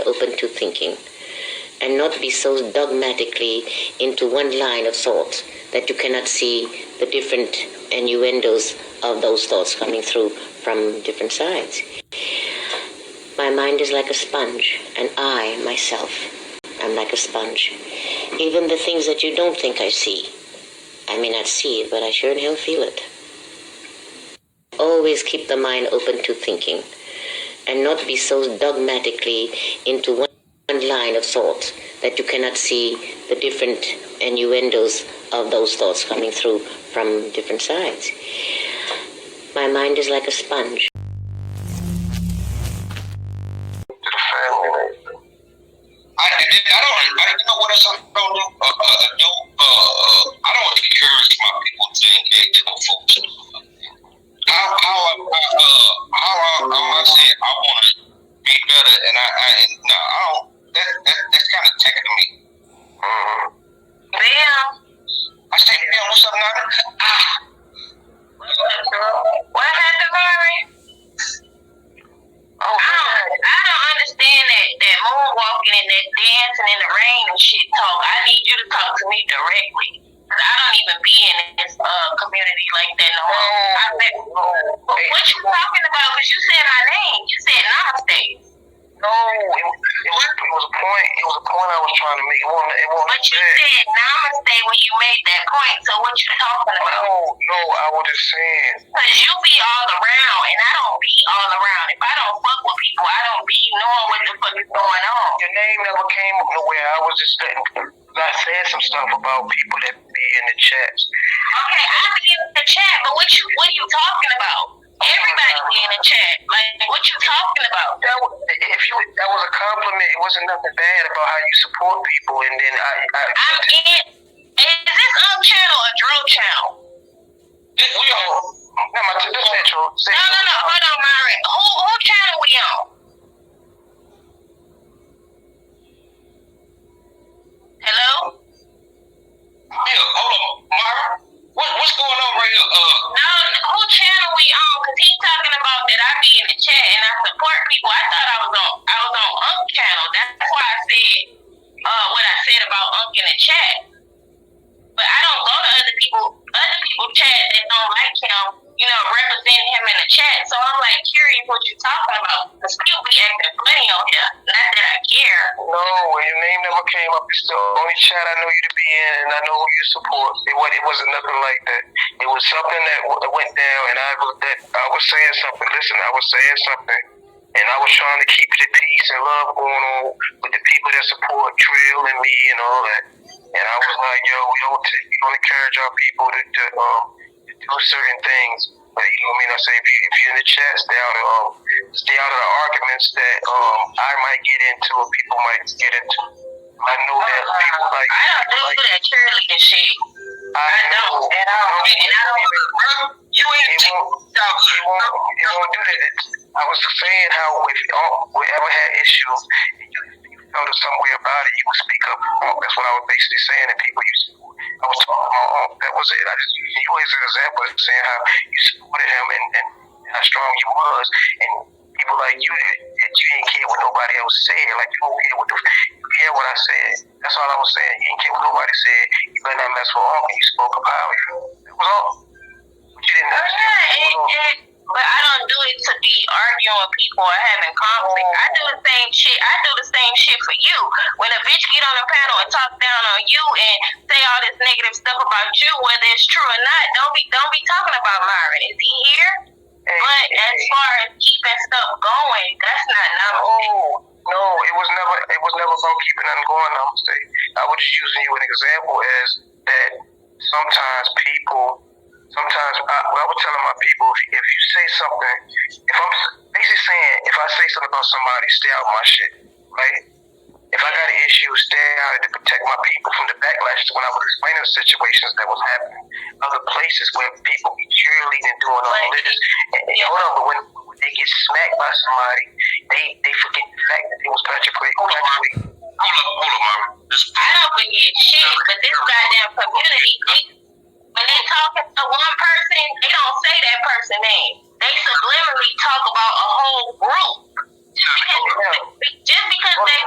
open to thinking and not be so dogmatically into one line of thought that you cannot see the different innuendos of those thoughts coming through from different sides. My mind is like a sponge, and I, myself, am like a sponge. Even the things that you don't think I see, I may not see it, but I sure in hell feel it. Always keep the mind open to thinking and not be so dogmatically into one line of thought that you cannot see the different innuendos of those thoughts coming through from different sides. My mind is like a sponge. You know what else I don't do? I don't encourage my people to engage with folks. How I say I want to be better, and I don't. That's kind of taking me. Damn. I say, damn, what's up, Nana? What happened, Mari? Oh, I don't understand that moonwalking and that dancing in the rain and shit talk. I need you to talk to me directly. I don't even be in this community like that no more. What you talking about? Because you said my name. You said Namaste. No, it was a point. It was a point I was trying to make. But you said Namaste when you made that point. So what you talking about? No, I was just saying. Because you be all around, and I don't be all around. If I don't fuck with people, I don't be knowing what the fuck is going on. Your name never came up nowhere. I was just I said some stuff about people that be in the chats. Okay, I be in the chat, but what are you talking about? Everybody be in the chat. Like, what you talking about? That was a compliment. It wasn't nothing bad about how you support people. And then is this channel or Dro channel? We on. This Central. No. Hold on, Myron. Who channel we on? Hello? Yeah, hold on, Myron. What's going on right here? No, who channel we on? Cause he's talking about that I be in the chat and I support people. I thought I was on Unc channel. That's why I said what I said about Unc in the chat. But I don't go to other people chat that don't like him, representing him in the chat. So I'm like curious what you're talking about. Cause people be acting funny on here. Not that I care. No, your name never came up. It's the only chat I know you to be in, and I know who you support. It wasn't nothing like that. It was something that went down, and I was saying something. Listen, I was saying something, and I was trying to keep the peace and love going on with the people that support Trill and me and all that. And I was like, yo, we don't encourage our people to do certain things. But you know what I mean? I say if you're in the chat, stay out of the arguments that I might get into or people might get into. I know that people like. I don't do that cheerleading shit. I don't at all. And I don't. You ain't. It won't do that. I was saying how if we ever had issues, you felt some way about it, you would speak up. That's what I was basically saying. And people used to. I was talking about that was it. I just used you as an example of saying how you supported him and how strong you was, and people like you that you didn't care what nobody else said. Like you don't care you hear what I said. That's all I was saying. You didn't care what nobody said. You better not mess with Uncle. You spoke up how you. That was all. But you didn't understand. But I don't do it to be arguing with people or having conflict. I do the same shit. I do the same shit for you. When a bitch get on a panel and talk down on you and say all this negative stuff about you, whether it's true or not, don't be talking about Myron. Is he here? But as far as keeping stuff going, that's not Namaste. No, it was never about keeping nothing going, Namaste. I was just using you an example as that sometimes I was telling my people, if you say something, if I'm basically saying, if I say something about somebody, stay out my shit, right? If I got an issue, stay out to protect my people from the backlash. When I was explaining the situations that was happening, other places where people be cheerleading and doing all this, and but when they get smacked by somebody, they forget the fact that they was practically. Hold on, Mama. I don't forget shit, but this goddamn community, when they talking to one person, they don't say that person's name. They subliminally talk about a whole group. Just because they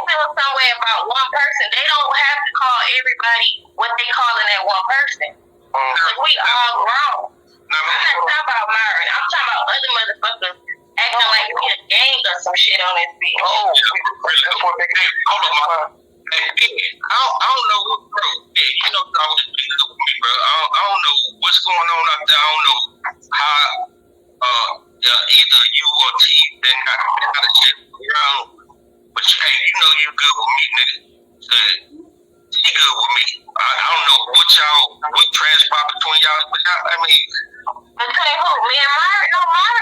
about one person. They don't have to call everybody what they calling that one person. Because we all grown. I'm not talking about Myron. I'm talking about other motherfuckers acting like we a gang or some shit on this bitch. That's what they get. Hold on, I don't know what, bro. Yeah, you know, with me, bro. I don't know what's going on out there. I don't know how either you or T then got out of shit around. But hey, you know you good with me, nigga. She good with me. I don't know what transpired between y'all, but y'all, I mean. Between who? Me and Myron? No,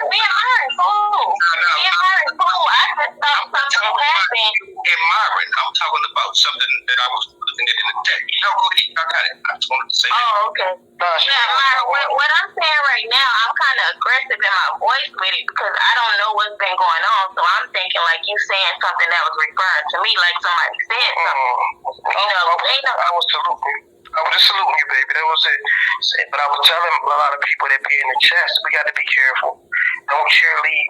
me and Myron, cool. Me and Myron, cool. I just thought something happened. And Myron, I'm talking about something that I was looking at in the text. Y'all go ahead, y'all got it. I just wanted to say that. Oh, okay. Yeah, Myron, what I'm saying right now, I'm kind of aggressive in my voice with it because I don't know what's been going on. So I'm thinking like you saying something that was referring to me, like somebody said something. You know, I was saluting. I was just saluting you, baby. That was it. But I was telling a lot of people that be in the chest, we got to be careful. Don't cheerlead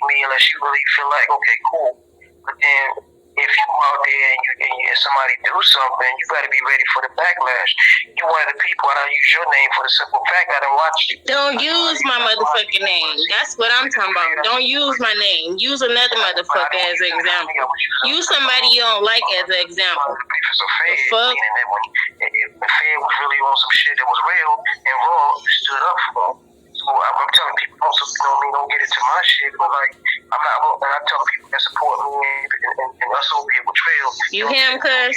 me unless you really feel like, okay, cool. But then if you out there and somebody do something, you got to be ready for the backlash. You one of the people, I don't use your name for the simple fact I don't watch you. Don't use my motherfucking name. That's what I'm talking about. Don't use my name. Use another motherfucker as an example. Use somebody you don't like as an example. The fuck? If the Fed was really on some shit that was real and raw, you stood up for them. So I'm telling people also, don't get into my shit, but like, I tell people that support me and us over here with Trail. You hear him, cuz?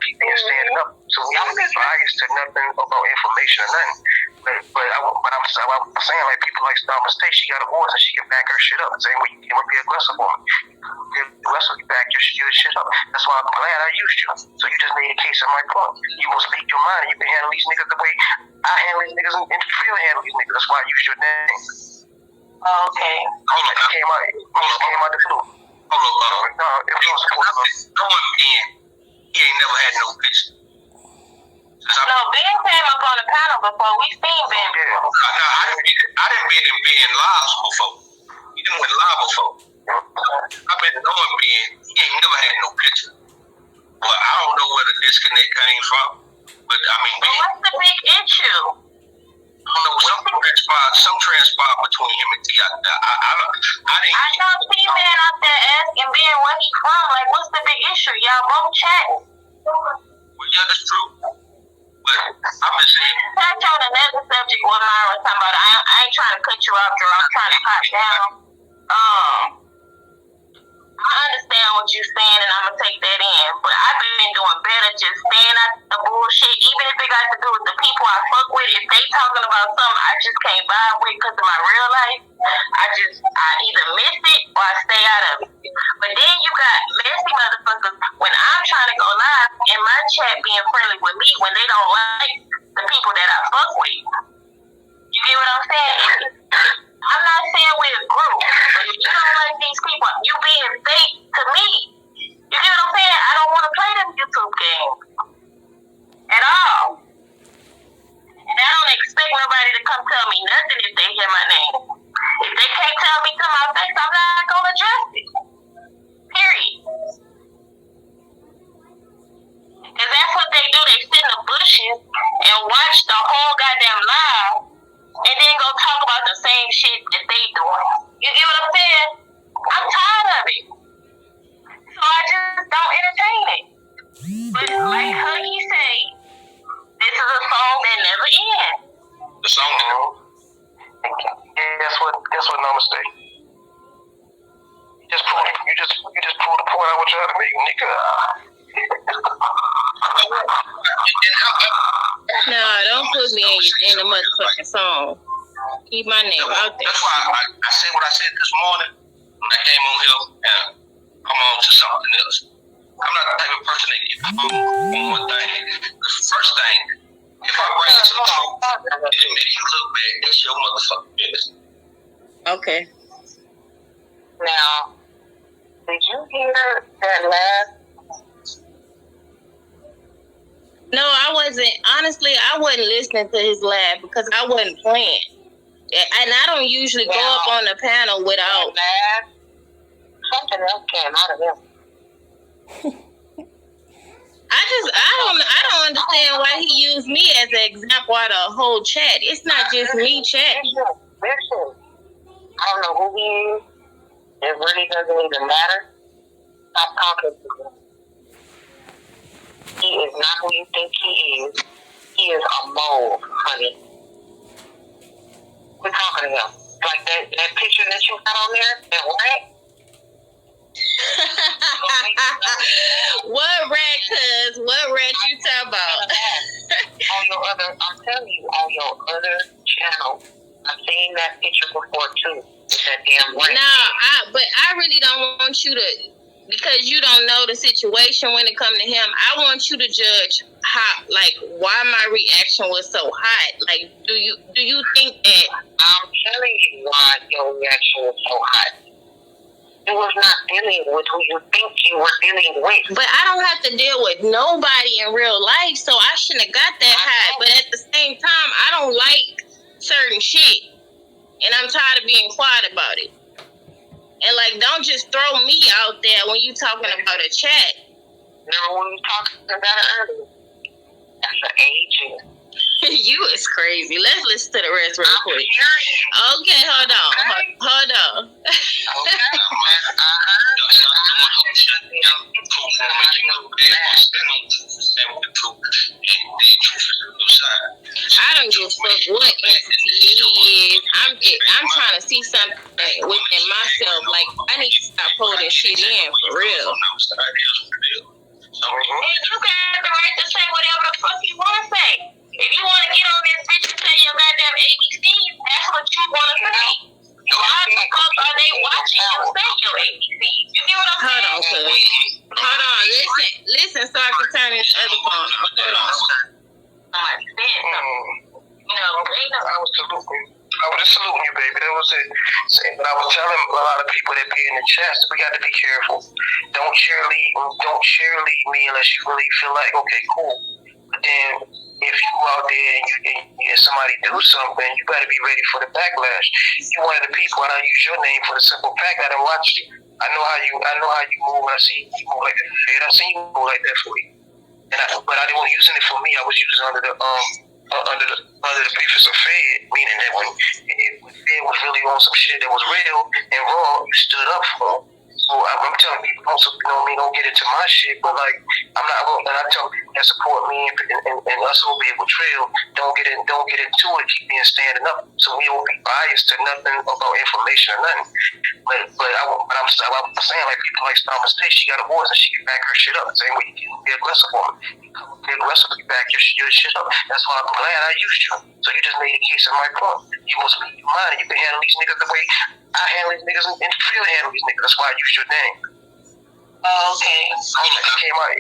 Keep being standing up. So we don't be biased to nothing about information or nothing. But I'm saying, like, people like Star State, she got awards and she can back her shit up. The same way you came up be aggressive on me. You back your shit up. That's why I'm glad I used you. So you just made a case of my point. You gonna speak your mind and you can handle these niggas the way I handle these niggas and Trail handle these niggas. That's why I used your name. okay. Hold on, came out the blue. Hold on, no, it was no one being. He ain't never had no picture. No, Ben came up on the panel before. We seen Ben. Yeah. No, I didn't been in being live before. He didn't went live before. I've been knowing Ben. He ain't never had no picture. Well, I don't know where the disconnect came from. But I mean, Ben, what's the big issue? I don't know. Some transpired between him and T. I know T-Man out there asking Ben where he from. Like, what's the big issue? Y'all both chatting. Well, yeah, that's true. But I'm just saying. Touch on another subject what Myron was talking about. I ain't trying to cut you off, Drew. I'm trying to cut down. I understand what you're saying, and I'm going to take that in. But I've been doing better just staying out the bullshit, even if it got to do with the people I fuck with. If they talking about something I just can't vibe with because of my real life, I either miss it or I stay out of it. But then you got messy motherfuckers when I'm trying to go live in my chat being friendly with me when they don't like the people that I fuck with. You get what I'm saying? I'm not saying we're a group, but if you don't like these people, you being fake to me. You get what I'm saying? I don't want to play them YouTube games at all. And I don't expect nobody to come tell me nothing if they hear my name. If they can't tell me to my face, I'm not going to address it. Period. Because that's what they do. They sit in the bushes and watch the whole goddamn live and then go talk about the same shit that they doing. You get what I'm saying? I'm tired of it. So I just don't entertain it. But like Huggy say, this is a song that never ends. The song that never ends. Yeah, that's what Namaste. You just pulled the point I was trying to make, nigga. No, don't put me in the motherfucking song. Keep my name out there. That's why I said what I said this morning when I came on here and I'm on to something else. I'm not the type of person that gets hung on one thing. The first thing, if I bring it to the truth, it makes you look bad. That's your motherfucking business. Okay. Now, did you hear that last? No, I wasn't. Honestly, I wasn't listening to his laugh because I wasn't playing. And I don't usually go up on the panel without. Something else came out of him. I don't understand why he used me as an example out of the whole chat. It's not just me chatting. Listen. I don't know who he is. It really doesn't even matter. Stop talking to him. He is not who you think he is. He is a mole, honey. Quit talking to him. Like that picture that you got on there, that rat. What rat, cuz? What rat you talking about? On your other, I'm telling you, on your other channel. I've seen that picture before too. That damn rat. But I really don't want you to, because you don't know the situation when it comes to him. I want you to judge how, like, why my reaction was so hot. Like, do you think that? I'm telling you why your reaction was so hot. You was not dealing with who you think you were dealing with. But I don't have to deal with nobody in real life, so I shouldn't have got that hot. But at the same time, I don't like certain shit, and I'm tired of being quiet about it. And like, don't just throw me out there when you talking about a chat. Remember when we talking about it earlier? That's an agent. You is crazy. Let's listen to the rest real quick. Okay, hold on. I don't give a fuck what entity he is. I'm trying to see something within myself. Like, I need to stop holding shit in for real. And you got the right to say whatever the fuck you want to say. If you want to get on this bitch and say your goddamn ABCs, that's what you want to say. Why the fuck are they watching you say your ABCs? You get what I'm saying? Hold on, cuz. Hold on. Listen, so I can turn this other phone off. Hold on. Somebody said something. You know, I was just saluting you, baby. That was it. But I was telling a lot of people that be in the chat, we got to be careful. Don't cheerlead me unless you really feel like, okay, cool. But then if you go out there and somebody do something, you better be ready for the backlash. You one of the people, and I use your name for the simple fact that I watch you. I know how you move. I see you move like that. I seen you move like that for me. But I wasn't using it for me. I was using under the preface of fed, meaning that when it was really on some shit that was real and raw, you stood up for. So I'm telling people, don't get into my shit, but like I'm not going. And I tell people that support me and us who be able to trail, don't get into it. Keep being standing up, so we don't be biased to nothing about information or nothing. But I'm saying, like, people like Thomas Tate, she got a voice and she can back her shit up. The same way you can be aggressive on her. Be aggressive, you back your shit up. That's why I'm glad I used you. So you just made a case of my point. You must be mine. You can handle these niggas the way I handle these niggas and feel handle these niggas. That's why I used your name. oh, okay. It came out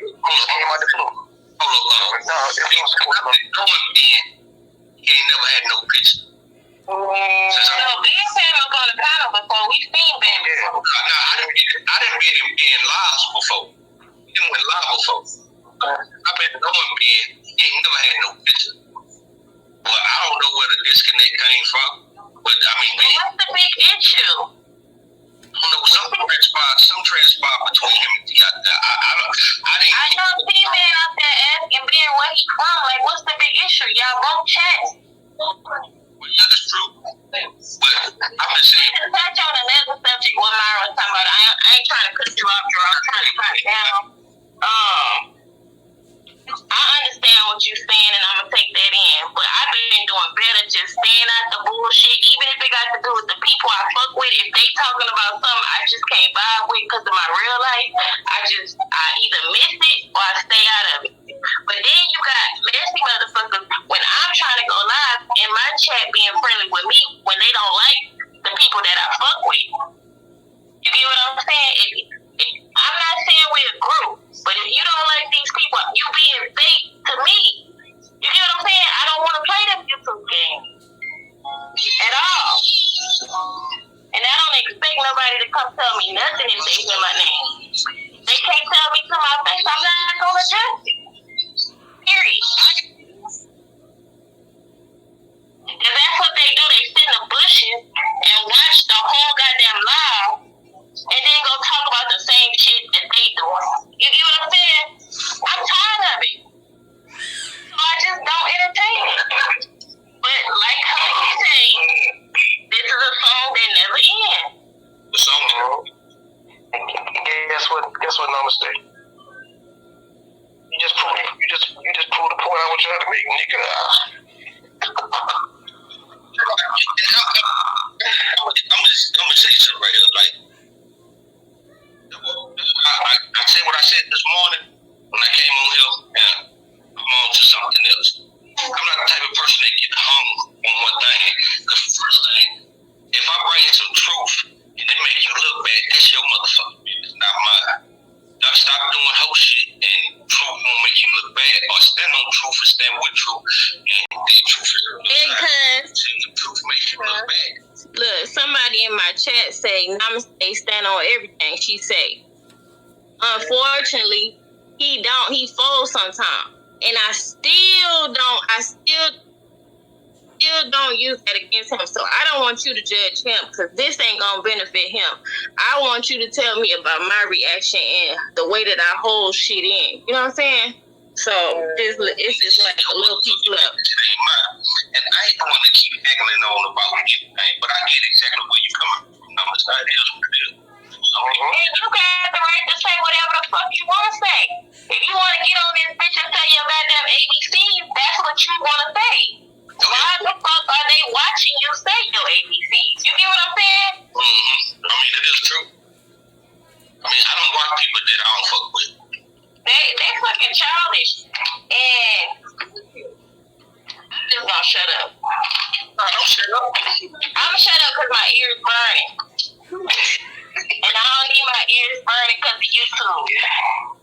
the blue. No, it was cool. He ain't never had no picture. No, Ben said up on the panel before. We seen Ben before. I didn't meet him being live before. He didn't went live before. I've been knowing Ben. He ain't never had no picture. But I don't know where the disconnect came from. But I mean, Ben, What's the big issue? I don't know. Some transpired between him and T. I didn't. I know T-Man out there asking Ben where he from. Like, what's the big issue? Y'all both chat. Well, yeah, that's true. But I'm just saying. To touch on another subject, what Myra was talking about, I ain't trying to cut you off, girl. I'm trying to cut it down. I understand what you're saying, and I'm gonna take that in. But I've been doing better just staying out the bullshit, even if it got to do with the people I fuck with. If they talking about something I just can't vibe with because of my real life, I either miss it or I stay out of it. But then you got messy motherfuckers when I'm trying to go live in my chat being friendly with me when they don't like the people that I fuck with. You get what I'm saying? I'm not saying we're a group, but if you don't like these people, you being fake to me. You get what I'm saying? I don't want to play them YouTube games at all. And I don't expect nobody to come tell me nothing if they hear my name. They can't tell me to my face, I'm not going to adjust it. Period. Because that's what they do. They sit in the bushes and watch the whole goddamn live and then go talk about the same shit that they doing. You get what I'm saying? I'm tired of make nigga. I'm gonna say something right here. Like, I said what I said this morning when I came on here, and I'm on to something else. I'm not the type of person that get hung on one thing. Because first thing, if I bring some truth and it make you look bad, that's your motherfucking business, not mine. Now stop doing whole shit and truth won't make you look bad, or stand on truth and stand with truth, and then truth is Because truth makes you look bad. look, somebody in my chat say Namaste stand on everything she say. Unfortunately, he folds sometimes. And I still don't use that against him. So I don't want you to judge him because this ain't gonna benefit him. I want you to tell me about my reaction and the way that I hold shit in. You know what I'm saying? So it's just like a little piece left. And I ain't the one to keep haggling on about everything, but I get exactly where you coming from. I'm a side deal for real. And you got the right to say whatever the fuck you want to say. If you want to get on this bitch and say your goddamn ABCs, that's what you want to say. Why the fuck are they watching you say your ABCs? You get what I'm saying? I mean, it is true. I mean, I don't watch people that I don't fuck with. They fucking childish. And I'm just gonna shut up. Don't shut up. I'm gonna shut up because my ears burning. And I don't need my ears burning because of YouTube.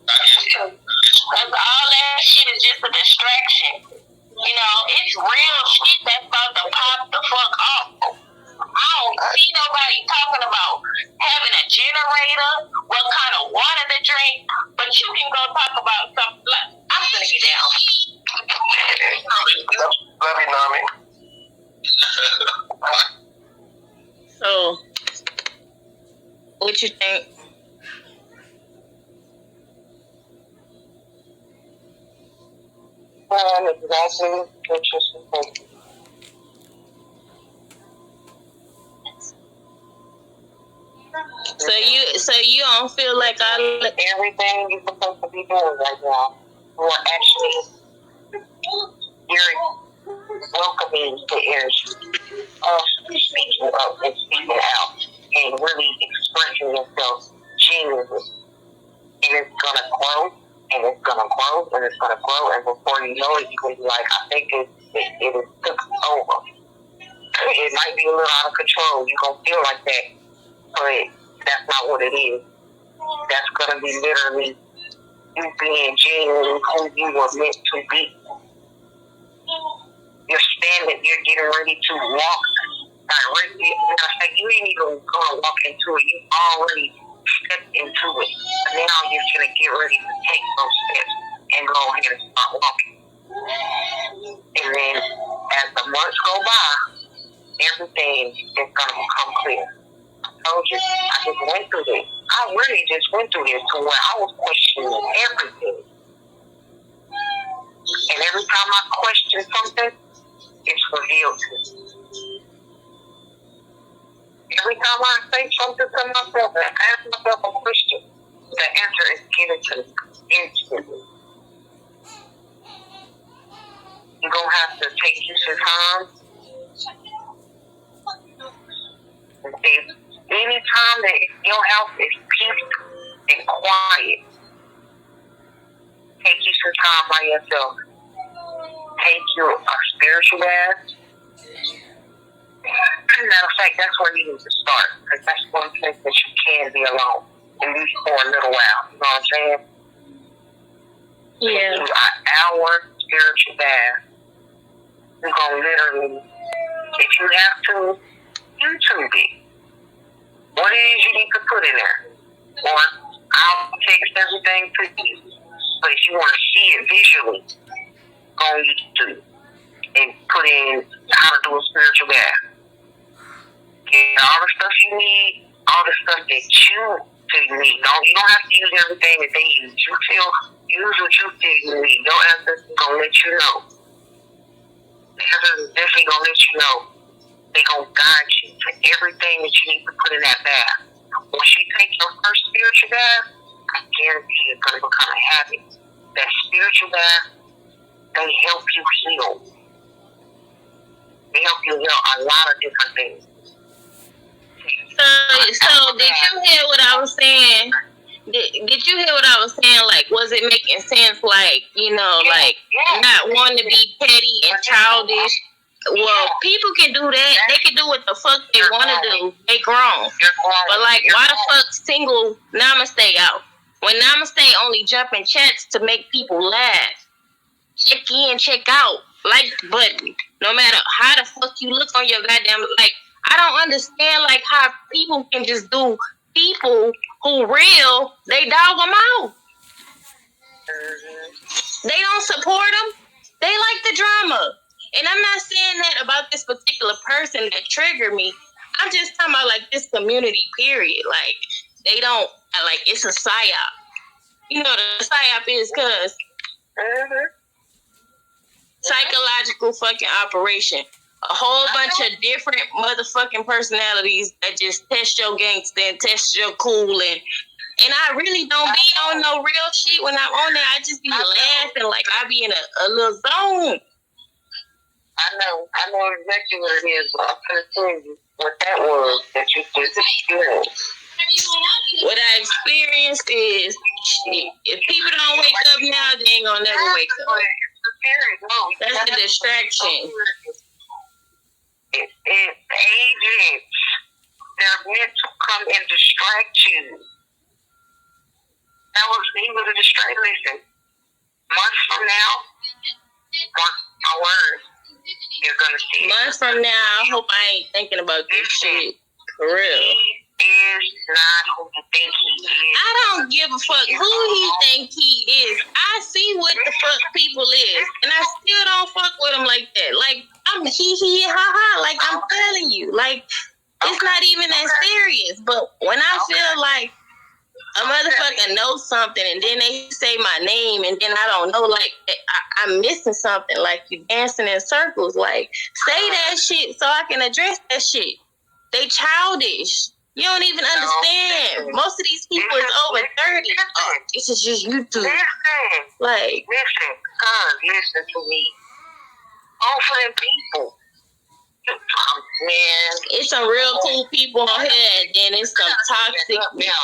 Because all that shit is just a distraction. You know, it's real shit that's about to pop the fuck off. I don't see nobody talking about having a generator, what kind of water to drink, but you can go talk about something like, I'm gonna get down. Love you, Nami. So what you think? Exactly what you're supposed to. So you don't feel like everything you're supposed to be doing right now, you are actually very welcoming the energy of speaking up and speaking out and really expressing yourself genuinely. And it's gonna grow and it's gonna grow and it's gonna grow, and before you know it, you're gonna be like, I think it took over. It might be a little out of control. You're gonna feel like that, but that's not what it is. That's gonna be literally you being genuine who you were meant to be. You're standing, you're getting ready to walk directly. Like you ain't even gonna walk into it. You already stepped into it. Now you're gonna get ready to take those steps and go ahead and start walking. And then as the months go by, everything is gonna become clear. I told you, I just went through this. I really just went through this to where I was questioning everything. And every time I question something, it's revealed to me. Every time I say something to myself and ask myself a question, the answer is given to me instantly. You're going to have to take you some time. If any time that your house is peaceful and quiet, take you some time by yourself. Take you a spiritual bath. Matter of fact, that's where you need to start, because that's one place that you can be alone, at least for a little while. You know what I'm saying? yeah. Do an hour spiritual bath. You're gonna literally, if you have to, YouTube it. What it is you need to put in there, or I'll text everything to you. But if you want to see it visually, go on YouTube and put in how to do a spiritual bath. Get all the stuff you need, all the stuff that you feel you need. You don't have to use everything that they use. Use what you feel you need. Your ancestors gonna let you know. The ancestors definitely gonna let you know. They gonna guide you to everything that you need to put in that bath. Once you take your first spiritual bath, I guarantee it's gonna become a habit. That spiritual bath they help you heal. They help you heal a lot of different things. So did you hear what I was saying? Did you hear what I was saying? Like, was it making sense? Like, like not wanting to be petty and childish. Well, people can do that. They can do what the fuck they want to do. They grown. But like, why the fuck single Namaste out? When Namaste only jump in chats to make people laugh. Check in, check out, like the button. No matter how the fuck you look on your goddamn, like, I don't understand, like, how people can just do people who real, they dog them out. They don't support them. They like the drama. And I'm not saying that about this particular person that triggered me. I'm just talking about, like, this community, period. Like, they don't, like, it's a psyop. You know what a psyop is, cuz? Psychological fucking operation. A whole bunch of different motherfucking personalities that just test your gangster and test your cool and I really don't be on no real shit when I'm on there. I just be laughing like I be in a little zone. I know exactly what it is, but I'm gonna tell you what that was that you just experienced. What I experienced is shit. If people don't wake up now, they ain't gonna never wake up. That's a distraction. It's agents. They're meant to come and distract you. That was he was a distract. Listen, months from now, mark my words, you're gonna see. Months from now, I hope I ain't thinking about this shit. For real. He is not who you think he is. I don't give a fuck who he think he is. I see what the fuck people is, and I still don't fuck with him like that. Like, I'm he ha ha. Like, I'm telling you, like, it's not even that serious. But when I feel like a motherfucker knows something, and then they say my name, and then I don't know, like, I'm missing something. Like, you dancing in circles. Like, say that shit so I can address that shit. They childish. You don't even understand. Most of these people is over 30. Oh, this is just YouTube. Like, listen to me. All for them people. Man, it's some real cool people on here, and then it's some toxic. Because now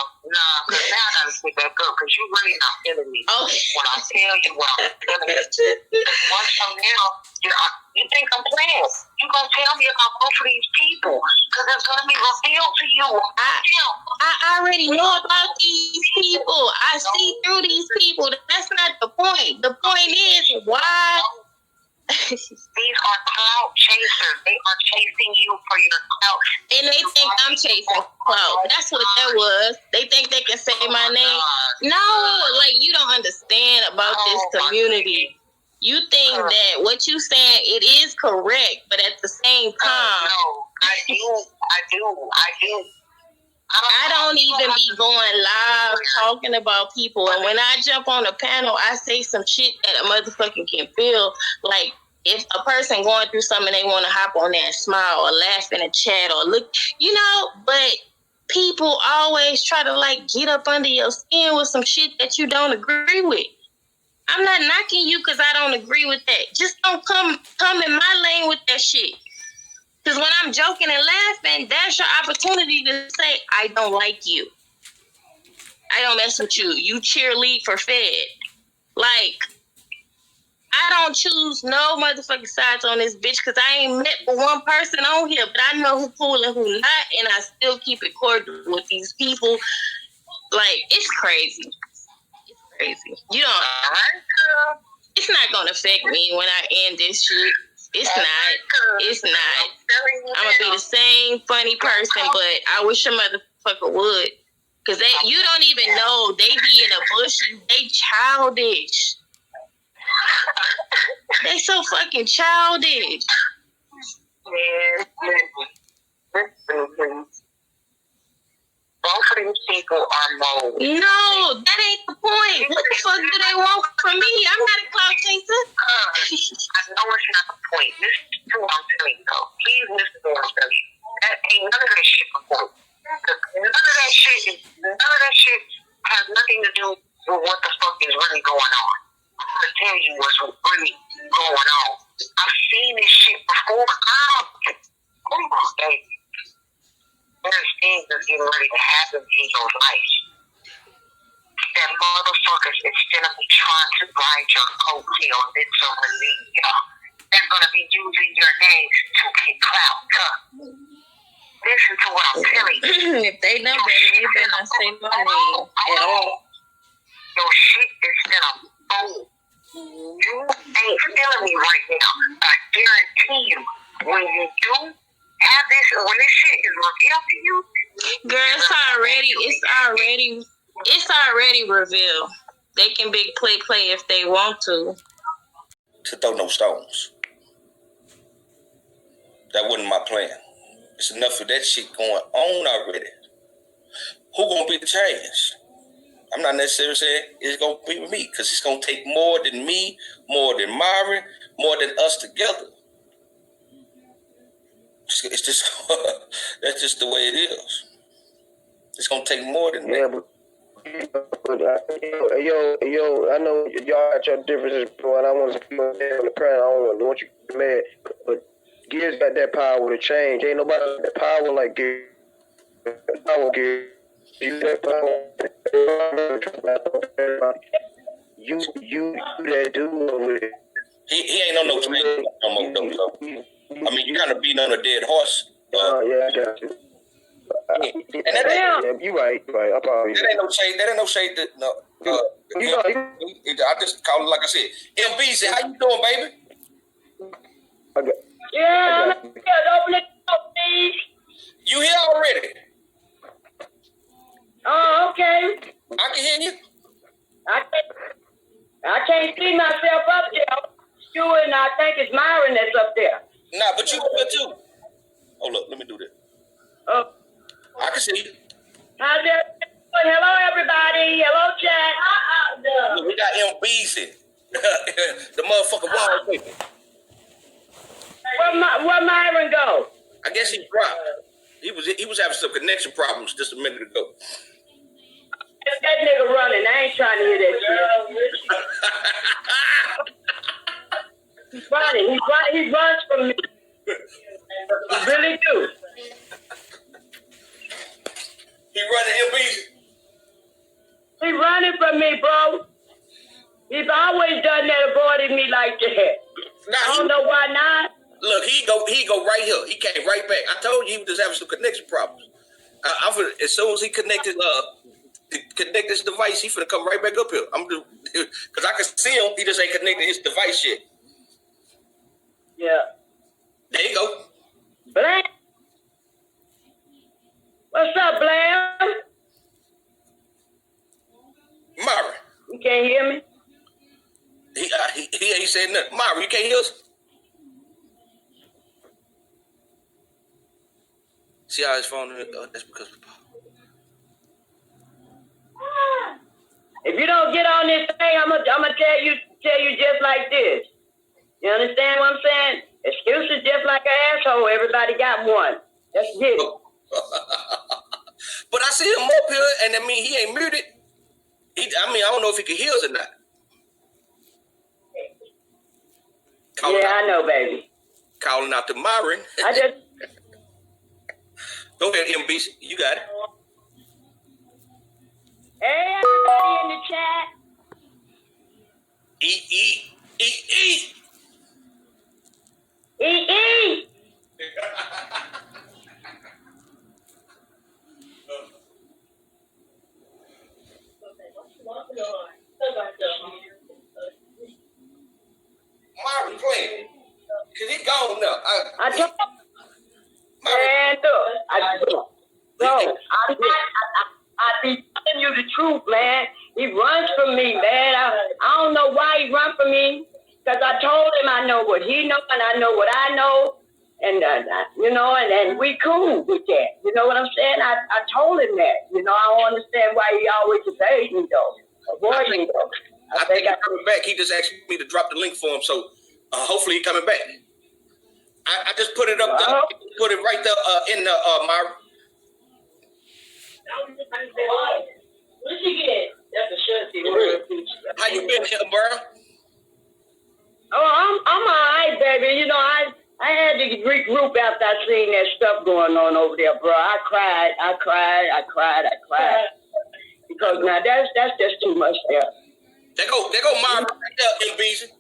I gotta sit back up, because you really not feeling me. Okay. When I tell you what I'm feeling, once from now, you think I'm playing. You gonna tell me about both of these people, because it's gonna be revealed to you. I already know about these people. I see through these people. That's not the point. The point is, why? These are clout chasers. They are chasing you for your clout. And they think I'm chasing clout. That's what that was. They think they can say my name. No, like, you don't understand about this community. You think that what you saying, it is correct, but at the same time... No, I do. I don't even be going live talking about people. And when I jump on a panel, I say some shit that a motherfucker can feel. Like, if a person going through something, they want to hop on there and smile or laugh in a chat or look, but people always try to, like, get up under your skin with some shit that you don't agree with. I'm not knocking you because I don't agree with that. Just don't come in my lane with that shit. Because when I'm joking and laughing, that's your opportunity to say, I don't like you. I don't mess with you. You cheerlead for Fed. Like, I don't choose no motherfucking sides on this bitch because I ain't met with one person on here, but I know who cool and who not, and I still keep it cordial with these people. Like, it's crazy. It's crazy. It's not going to affect me when I end this shit. It's not. I'm going to be the same funny person, but I wish a motherfucker would. Because you don't even know. They be in a bush. They childish. They so fucking childish. Both of these people are mold. No, that ain't the point. What the fuck do they want from me? I'm not a clout chaser. I know it's not the point. Listen to what I'm telling you, though. Please listen to what I'm telling you. That ain't none of that shit before. None of that shit has nothing to do with what the fuck is really going on. I'm gonna tell you what's really baby, there's things that's getting ready to happen in your life. That motherfuckers, instead of trying to ride your coattails, literally, they're going to be using your name to get clout. Listen to what I'm telling you. If they know better, they better not say my name at all. Your shit is gonna boom. You ain't feeling me right now. I guarantee you, when you do have this, when this shit is revealed to you, girl, it's already revealed. They can big play if they want to. To throw no stones. That wasn't my plan. It's enough of that shit going on already. Who gonna be the change? I'm not necessarily saying it's gonna be with me, because it's gonna take more than me, more than Myron, more than us together. It's just that's just the way it is. It's gonna take more than yeah, that. But yo, I know y'all got your differences, bro, and I want to be on the crown. I don't want you to be mad, but Gibbs got that power to change. Ain't nobody got that power like Gibbs. I won't give you that power. You that dude over there. He ain't on no change no more though. So. I mean, you kind of beating on a dead horse. Yeah, I got you. And that ain't, you right. I probably. That ain't no shade. That ain't no shade. I just call it like I said. MB said, "How you doing, baby?" Yeah, don't let go, please. You here already? Oh, okay. I can hear you. I can't see myself up there. You and I think it's Myron that's up there. Nah, but you good too. Hold up, let me do this. I can see you. How's that? Hello, everybody. Hello, chat. Look, we got MBs in. The motherfucker wallpaper. Where Myron go? I guess he dropped. He was having some connection problems just a minute ago. That nigga running. I ain't trying to hear that shit. He's running. He runs from me. He really do. He running MBs. He running from me, bro. He's always done that, avoided me like that. Nah, I don't know why not. Look, he go right here. He came right back. I told you he was just having some connection problems. As soon as he connected his device, he finna come right back up here. Because I can see him. He just ain't connected his device yet. Yeah. There you go. Blam. What's up, Blam? Myra. You can't hear me? He ain't said nothing. Myra, you can't hear us? See how his phone is? That's because of If you don't get on this thing, I'm gonna tell you just like this. You understand what I'm saying? Excuses just like an asshole. Everybody got one. Let's get it. But I see him up here, and I mean, he ain't muted. I don't know if he can hear us or not. I know, baby. Calling out to Myron. Go ahead, MB. You got it. Hey, everybody in the chat. Eat. Myron playing. Cause he gone now. I told man, I be telling you the truth, man. He runs from me, man. I don't know why he run from me. Because I told him I know what he knows and I know what I know. And, and we cool with that. You know what I'm saying? I told him that. I don't understand why he always evades me, though. Avoid me, though. I think he's coming back. He just asked me to drop the link for him. So hopefully he's coming back. I just put it up there. Put it right there in the my. What'd you get? That's a shirt. How you been here, bro? Oh, I'm all right, baby. I I had to regroup after I seen that stuff going on over there, bro. I cried. Because now that's just too much there. There go Myra right there, MBZ.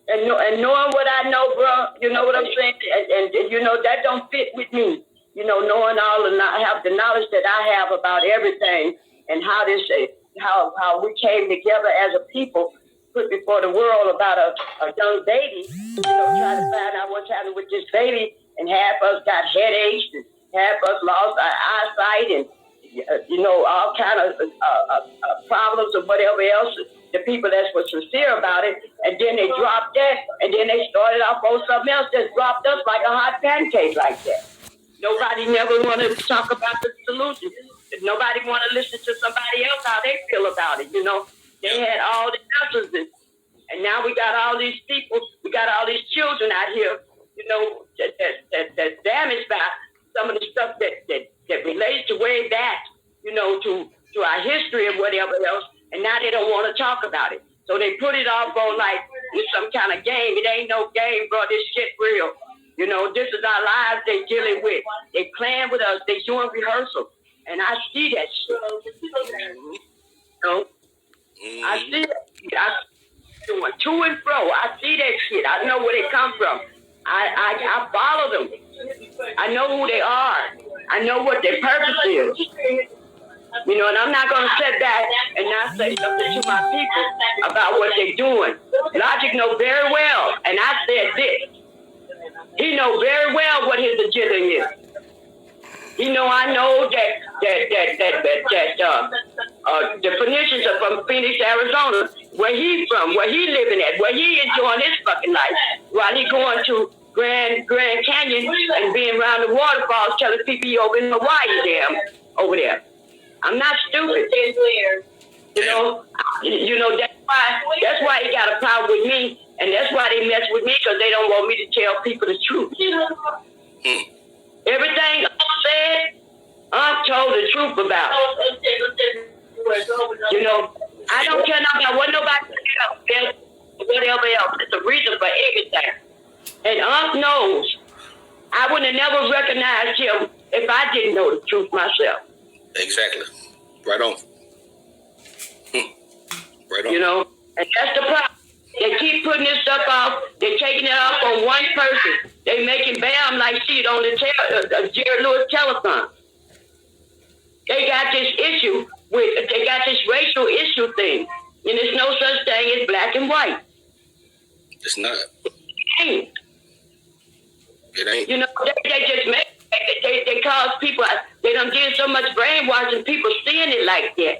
And knowing what I know, bro, you know what I'm saying? And you know, that don't fit with me. You know, knowing have the knowledge that I have about everything and how we came together as a people, put before the world about a young baby, you know, trying to find out what's happening with this baby, and half us got headaches, and half us lost our eyesight, and you know, all kind of problems or whatever else. The people that were sincere about it, and then they dropped that, and then they started off on something else that dropped us like a hot pancake like that. Nobody never wanted to talk about the solution. Nobody wanted to listen to somebody else how they feel about it. You know, they had all the answers, and now we got all these people, we got all these children out here, you know, that's damaged by some of the stuff that relates to way back, you know, to our history and whatever else. And now they don't want to talk about it. So they put it off on like it's some kind of game. It ain't no game, bro. This shit real. You know, this is our lives they dealing with. They playing with us. They doing rehearsal. And I see that shit. You know? I see that shit. I doing to and fro. I see that shit. I know where they come from. I follow them. I know who they are. I know what their purpose is. You know, and I'm not going to sit back and not say something to my people about what they're doing. Logic know very well, and I said this. He know very well what his agenda is. He know I know that the Phoenicians are from Phoenix, Arizona, where he from, where he living at, where he enjoying his fucking life, while he going to Grand Canyon and being around the waterfalls telling people he over in Hawaii damn over there. I'm not stupid. You know, that's why he got a problem with me, and that's why they mess with me, because they don't want me to tell people the truth. Everything said, I'm told the truth about. You know, I don't care about what nobody else says, whatever else. It's a reason for everything. And knows I would have never recognized him if I didn't know the truth myself. Exactly. Right on. Right on. You know, and that's the problem. They keep putting this stuff off. They're taking it off on one person. They making Bam like shit on the Jerry Lewis telethon. They got this issue they got this racial issue thing. And there's no such thing as black and white. It's not. It ain't. You know, they just make they cause people, they done did so much brainwashing, people seeing it like that.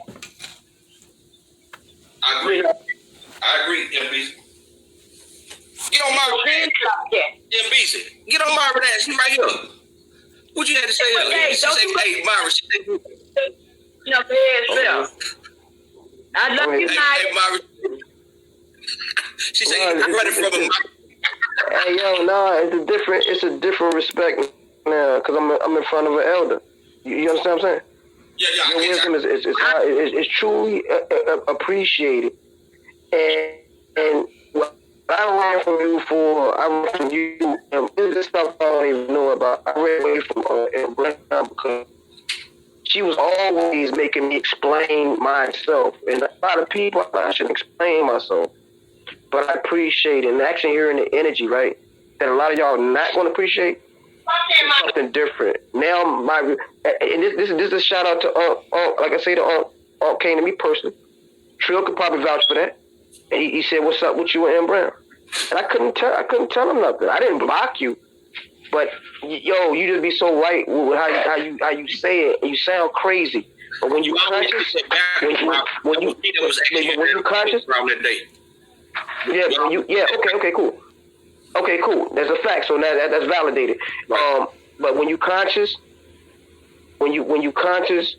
I agree. You know? I agree, MBZ. Get on my MBZ. Get on my ass. She right here. What you had to say? She said, hey, Myra. You know, I love you, Myra. She said, I'm running from him. Hey, yo, nah, it's a different respect now, because I'm in front of an elder. You understand what I'm saying? Yeah, your wisdom is truly appreciated. And what I learned from you this stuff I don't even know about. I read away from Brown because she was always making me explain myself. And a lot of people, I shouldn't explain myself. But I appreciate it. And actually hearing the energy, right, that a lot of y'all are not going to appreciate, it's something different. Now, this is a shout out to like I say, the came to me personally. Trill could probably vouch for that. And he said, "What's up with you and M. Brown?" And I couldn't tell him nothing. I didn't block you, but yo, you just be so right with how you say it, and you sound crazy. But when you conscious, when you conscious, okay, cool. That's a fact. So that's validated. But when you conscious, when you conscious.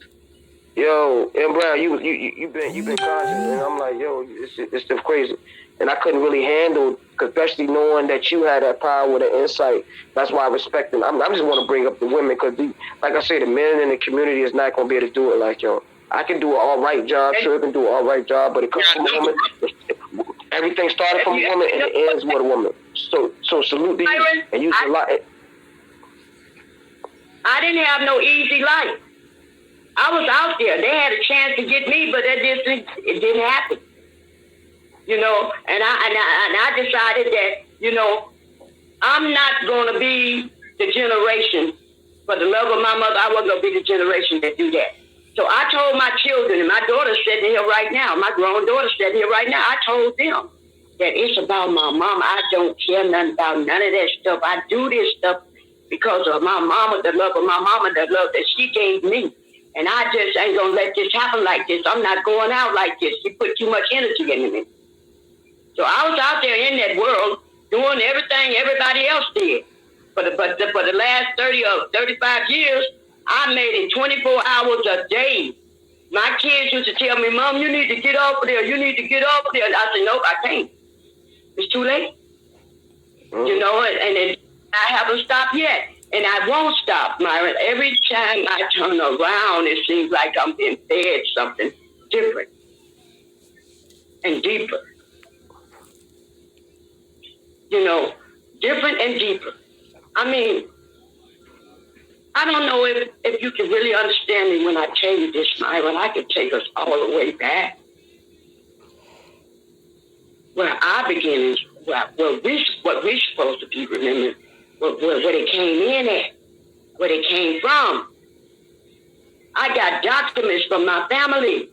Yo, M. Brown, you've been conscious, and I'm like, yo, it's still crazy, and I couldn't really handle, especially knowing that you had that power with the insight. That's why I respect them. I just want to bring up the women, because, like I say, the men in the community is not going to be able to do it like yo. I can do an all right job, sure, I can do an all right job, but it comes from a woman. Everything started from a woman and it ends with a woman. So salute to you. Byron, And you a lot. I didn't have no easy life. I was out there. They had a chance to get me, but it didn't happen. You know, and I decided that, you know, I'm not going to be the generation, for the love of my mother, I wasn't going to be the generation that do that. So I told my children, and my daughter's sitting here right now, my grown daughter's sitting here right now, I told them that it's about my mama. I don't care nothing about none of that stuff. I do this stuff because of my mama, the love of my mama, the love that she gave me. And I just ain't going to let this happen like this. I'm not going out like this. She put too much energy into me. So I was out there in that world doing everything everybody else did. For the last 30 or 35 years, I made it 24 hours a day. My kids used to tell me, Mom, you need to get off of there. You need to get off of there. And I said, nope, I can't. It's too late. You know, and I haven't stopped yet. And I won't stop, Myron. Every time I turn around, it seems like I'm being fed something different and deeper. You know, different and deeper. I mean, I don't know if you can really understand me when I tell you this, Myron. I could take us all the way back. Where I begin is what we're supposed to be remembering, where they came in at, where they came from. I got documents from my family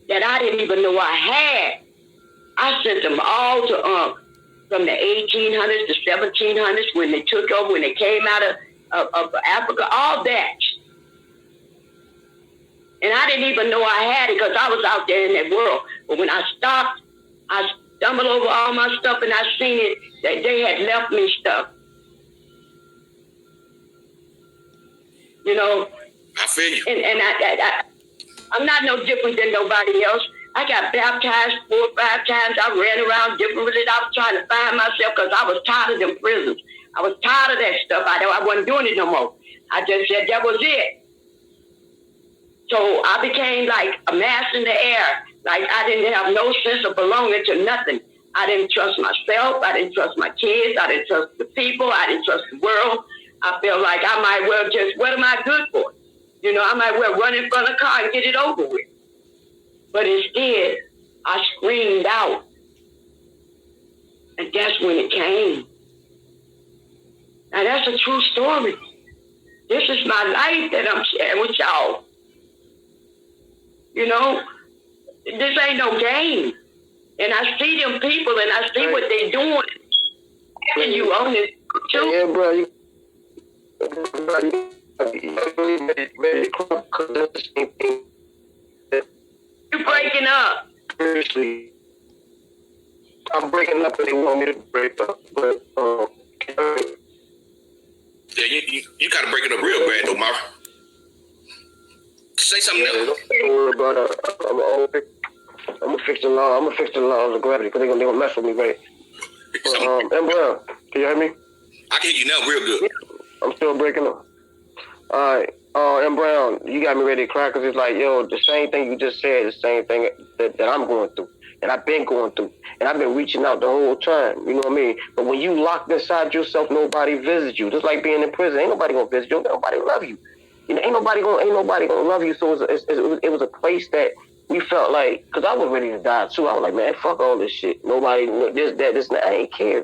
that I didn't even know I had. I sent them all to from the 1800s to 1700s when they took over, when they came out of Africa, all that. And I didn't even know I had it because I was out there in that world. But when I stopped, I stumbled over all my stuff and I seen it that they had left me stuff. You know? I feel you. And I'm not no different than nobody else. I got baptized 4 or 5 times. I ran around different religions. I was trying to find myself because I was tired of them prisons. I was tired of that stuff. I wasn't doing it no more. I just said that was it. So I became like a mass in the air. Like I didn't have no sense of belonging to nothing. I didn't trust myself. I didn't trust my kids. I didn't trust the people. I didn't trust the world. I felt like I might well just, what am I good for? You know, I might well run in front of a car and get it over with. But instead, I screamed out. And that's when it came. Now, that's a true story. This is my life that I'm sharing with y'all. You know, this ain't no game. And I see them people and I see what they're doing. And you own it too. Yeah, bro. You breaking up. Seriously. I'm breaking up and they want me to break up. But, yeah, you gotta break it up real bad though, Mara. Say something else. Don't worry about it. I'm gonna fix the law. I'm gonna fix the laws of gravity because they're gonna mess with me, right? And Brown, can you hear me? I can hear you now real good. I'm still breaking up. All right. M. Brown, you got me ready to cry because it's like, yo, the same thing you just said, the same thing that I'm going through. And I've been going through. And I've been reaching out the whole time. You know what I mean? But when you locked inside yourself, nobody visits you. Just like being in prison. Ain't nobody gonna visit you. Nobody love you. You know, ain't nobody gonna love you. So it was a place that we felt like, because I was ready to die too. I was like, man, fuck all this shit. Nobody, this, that. I ain't care.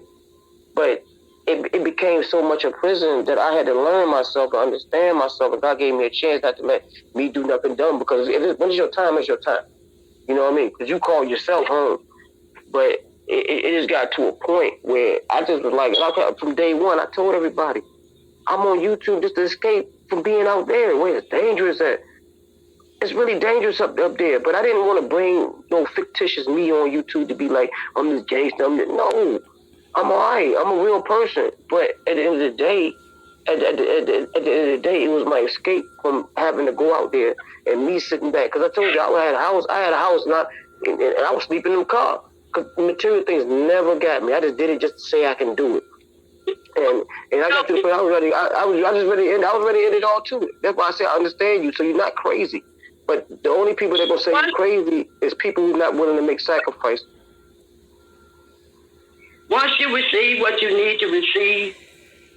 But it became so much a prison that I had to learn myself, to understand myself, and God gave me a chance not to let me do nothing dumb, because when it's your time, it's your time. You know what I mean? Because you call yourself home. But it just got to a point where I just was like, from day one, I told everybody, I'm on YouTube just to escape from being out there where it's dangerous at. It's really dangerous up there, but I didn't want to bring no fictitious me on YouTube to be like, I'm this gangster. No, I'm all right. I'm a real person. But at the end of the day, it was my escape from having to go out there and me sitting back. Because I told you, I had a house, and I was sleeping in the car. Because material things never got me. I just did it just to say I can do it. And I got to the point I was ready. I was ready to end it all too. That's why I say I understand you. So you're not crazy. But the only people that gonna say you're crazy is people who's not willing to make sacrifice. Once you receive what you need to receive,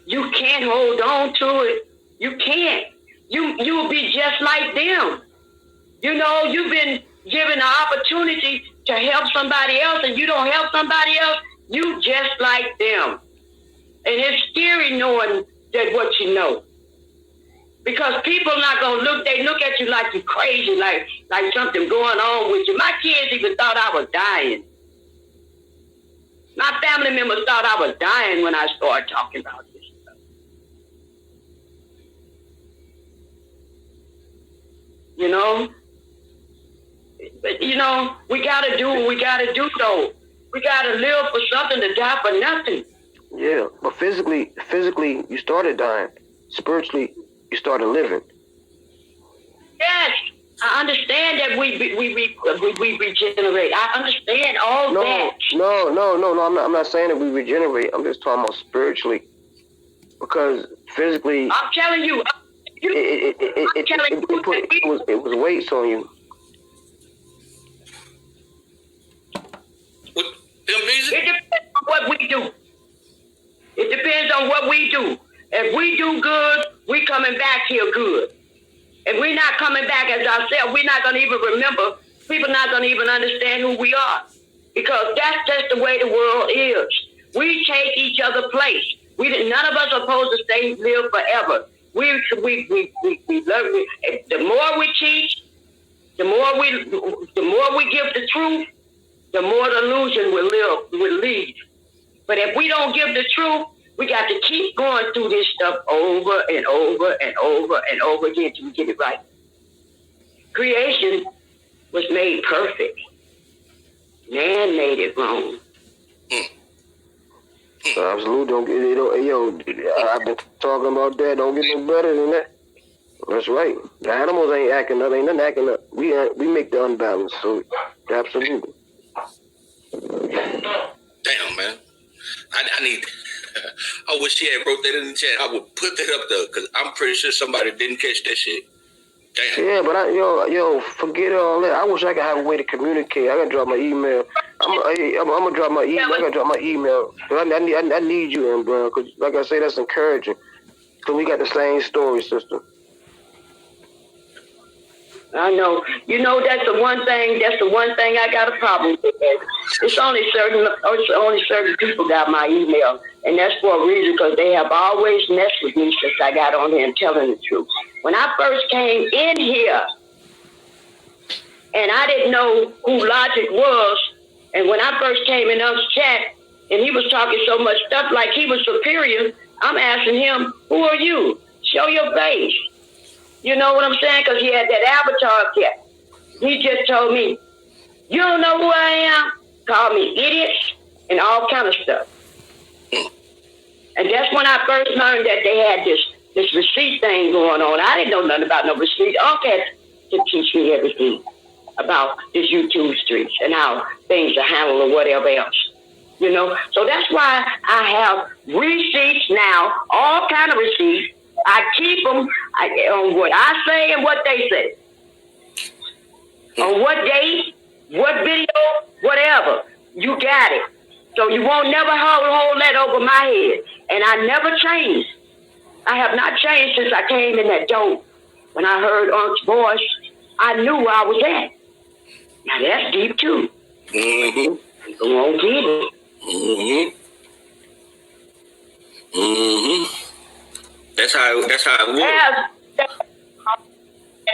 you can't hold on to it. You can't. You will be just like them. You know, you've been given the opportunity to help somebody else, and you don't help somebody else, you just like them. And it's scary knowing that what you know. Because people not gonna look, they look at you like you're crazy, like something going on with you. My kids even thought I was dying. My family members thought I was dying when I started talking about this stuff. You know? But, you know, we gotta do what we gotta do, though. We gotta live for something to die for nothing. Yeah, but physically, you started dying. Spiritually, you started living. Yes, I understand that we regenerate. I understand all that. No. I'm not saying that we regenerate. I'm just talking about spiritually, because physically, I'm telling you, it was weights on you. It depends on what we do. It depends on what we do. If we do good, we coming back here good. If we're not coming back as ourselves, we're not going to even remember. People not going to even understand who we are. Because that's just the way the world is. We take each other's place. None of us are supposed to live forever. We learn. The more we teach, the more we give the truth, the more the illusion will leave. But if we don't give the truth, we got to keep going through this stuff over and over and over and over again till we get it right. Creation was made perfect. Man made it wrong. Absolutely, don't get it. Yo, I've been talking about that. Don't get no better than that. That's right. The animals ain't acting up. Ain't nothing acting up. We make the unbalance. So absolutely. Damn, man. I need. I wish she had wrote that in the chat. I would put that up there because I'm pretty sure somebody didn't catch that shit. Damn. Yeah, but yo, forget all that. I wish I could have a way to communicate. I gotta drop my email. I'm gonna drop my email. I gotta drop my email. I need you in, bro. Cause like I say, that's encouraging. Cause we got the same story, sister. I know. You know, that's the one thing I got a problem with. It's only certain people got my email, and that's for a reason, because they have always messed with me since I got on here and telling the truth. When I first came in here, and I didn't know who Logic was, and when I first came in Ump's chat, and he was talking so much stuff like he was superior, I'm asking him, who are you? Show your face. You know what I'm saying? Because he had that avatar cat. He just told me, you don't know who I am? Called me idiots and all kind of stuff. And that's when I first learned that they had this receipt thing going on. I didn't know nothing about no receipt. Unc had to teach me everything about this YouTube streets and how things are handled or whatever else. You know? So that's why I have receipts now, all kind of receipts. I keep them on what I say and what they say. On what date, what video, whatever. You got it. So you won't never hold that over my head. And I never changed. I have not changed since I came in that door. When I heard Unc's voice, I knew where I was at. Now that's deep too. Mm-hmm. You won't get it. Mm-hmm. Mm-hmm. That's how it was. And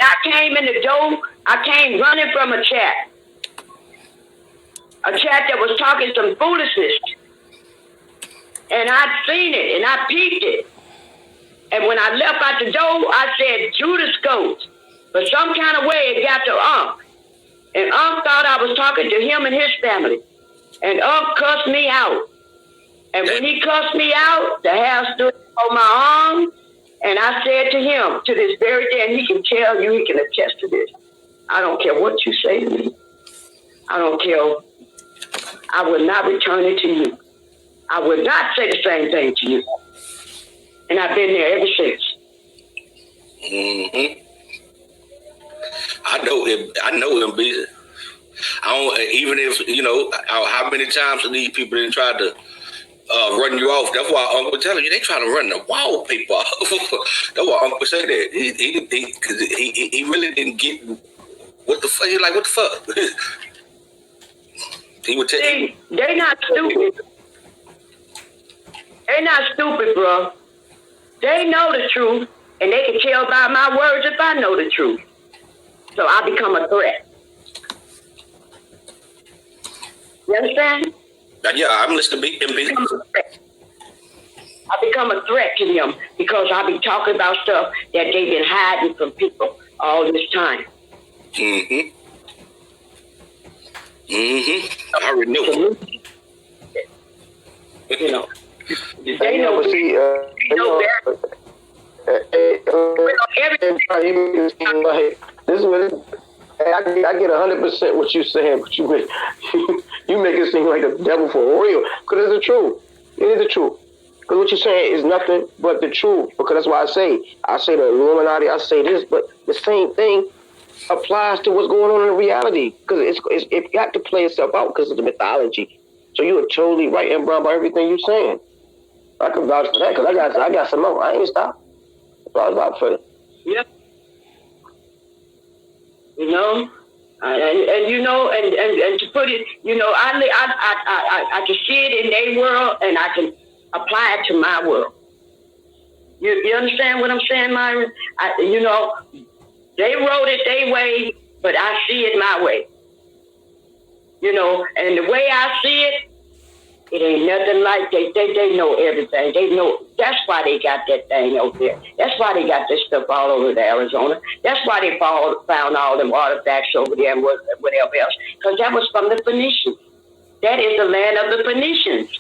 I came in the door, I came running from a chat. A chat that was talking some foolishness. And I'd seen it, and I peeped it. And when I left out the door, I said, Judas goes. But some kind of way it got to Unc. And Unc thought I was talking to him and his family. And Unc cussed me out. And when he cussed me out, the hair stood on my arm. And I said to him, to this very day, and he can tell you, he can attest to this. I don't care what you say to me. I don't care. I will not return it to you. I will not say the same thing to you. And I've been there ever since. Mm-hmm. I know him, busy. I don't, even if, you know, how many times these people didn't try to run you off. That's why Uncle telling you they trying to run the wallpaper off. That's why Uncle say that. He really didn't get what the fuck. He like, what the fuck? He would tell you. They not stupid. They not stupid, bro. They know the truth, and they can tell by my words if I know the truth. So I become a threat. You understand? Yeah, I'm listening to him. I become a threat to them because I be talking about stuff that they've been hiding from people all this time. I already know. You know. They know. But see, everything. This is what I get 100% what you're saying, but you make it seem like the devil for real. Because it's the truth. It is the truth. Because what you're saying is nothing but the truth. Because that's why I say the Illuminati, I say this, but the same thing applies to what's going on in reality. Because it got to play itself out because of the mythology. So you are totally right and wrong about everything you're saying. I can vouch for that because I got some more. I ain't stopped. So I was vouch for it. Yep. You know, and you know, and to put it, you know, I can see it in their world, and I can apply it to my world. You understand what I'm saying, Myron? You know, they wrote it their way, but I see it my way. You know, and the way I see it, it ain't nothing like they know everything. They know. That's why they got that thing over there. That's why they got this stuff all over Arizona. That's why they found all them artifacts over there and whatever else. Because that was from the Phoenicians. That is the land of the Phoenicians.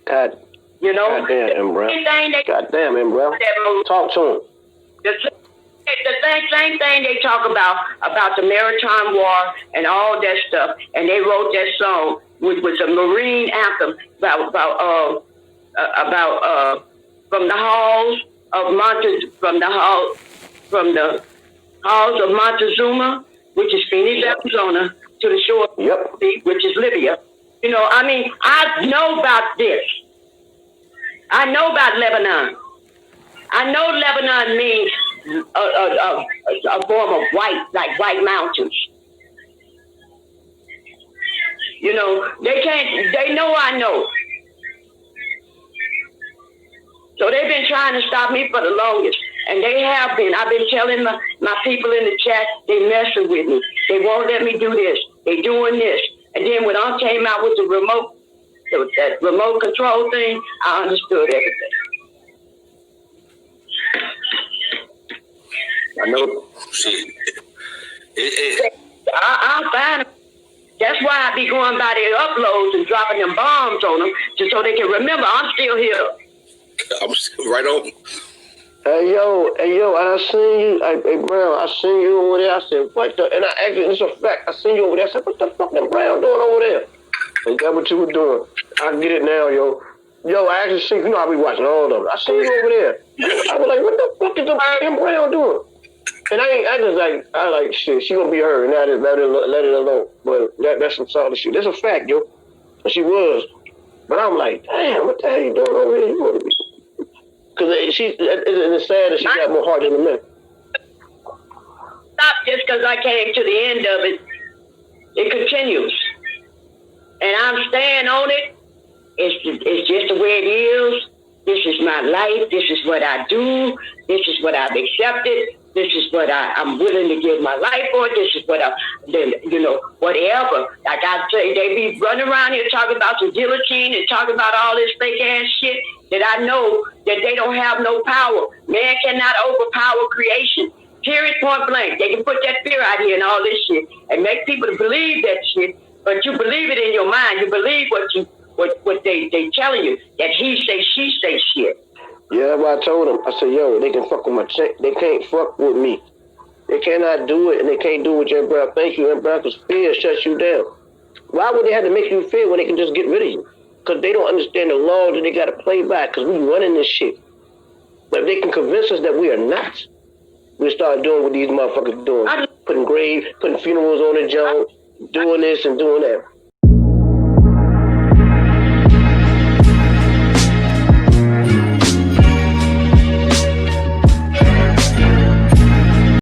God, you know, goddamn, bro. Goddamn, bro. Talk to him. The same thing they talk about the Maritime War and all that stuff, and they wrote that song, which was a Marine anthem about from the halls of Montezuma, which is Phoenix, Arizona, to the shore, which is Libya. You know, I mean, I know about this. I know about Lebanon. I know Lebanon means a form of white, like white mountains. You know, they know I know. So they've been trying to stop me for the longest. And they have been. I've been telling my people in the chat, they messing with me. They won't let me do this. They doing this. And then when I came out with that remote control thing, I understood everything. I know. I'll find them. That's why I be going by their uploads and dropping them bombs on them, just so they can remember I'm still here. I'm still right on. Hey yo, I seen you, hey Brown, I seen you over there. I said, what the? And I actually, it's a fact. I seen you over there. I said, what the fuck that Brown doing over there? And that's what you were doing. I get it now, yo. Yo, I actually see, you know, I be watching all of them. I see you over there. I was like, what the fuck is the Brown doing? And I like shit. She gonna be her, and let it alone. But that's some solid shit. That's a fact, yo. And she was. But I'm like, damn, what the hell you doing over here? You want to be? Because it's sad that she got more heart than a man. Stop just because I came to the end of it. It continues, and I'm staying on it. It's just the way it is. This is my life. This is what I do. This is what I've accepted. This is what I'm willing to give my life for. This is what whatever. Like I say, they be running around here talking about the guillotine and talking about all this fake ass shit that I know that they don't have no power. Man cannot overpower creation. Period, point blank. They can put that fear out here and all this shit and make people believe that shit, but you believe it in your mind. You believe what they telling you, that he say, she say shit. Yeah, that's what I told them. I said, yo, they can fuck with my check. They can't fuck with me. They cannot do it, and they can't do it with your brother. Thank you, and brother, because fear shuts you down. Why would they have to make you fear when they can just get rid of you? Because they don't understand the laws that they got to play by, because we running this shit. But if they can convince us that we are not, we'll start doing what these motherfuckers doing. Putting funerals on the junk, doing this and doing that.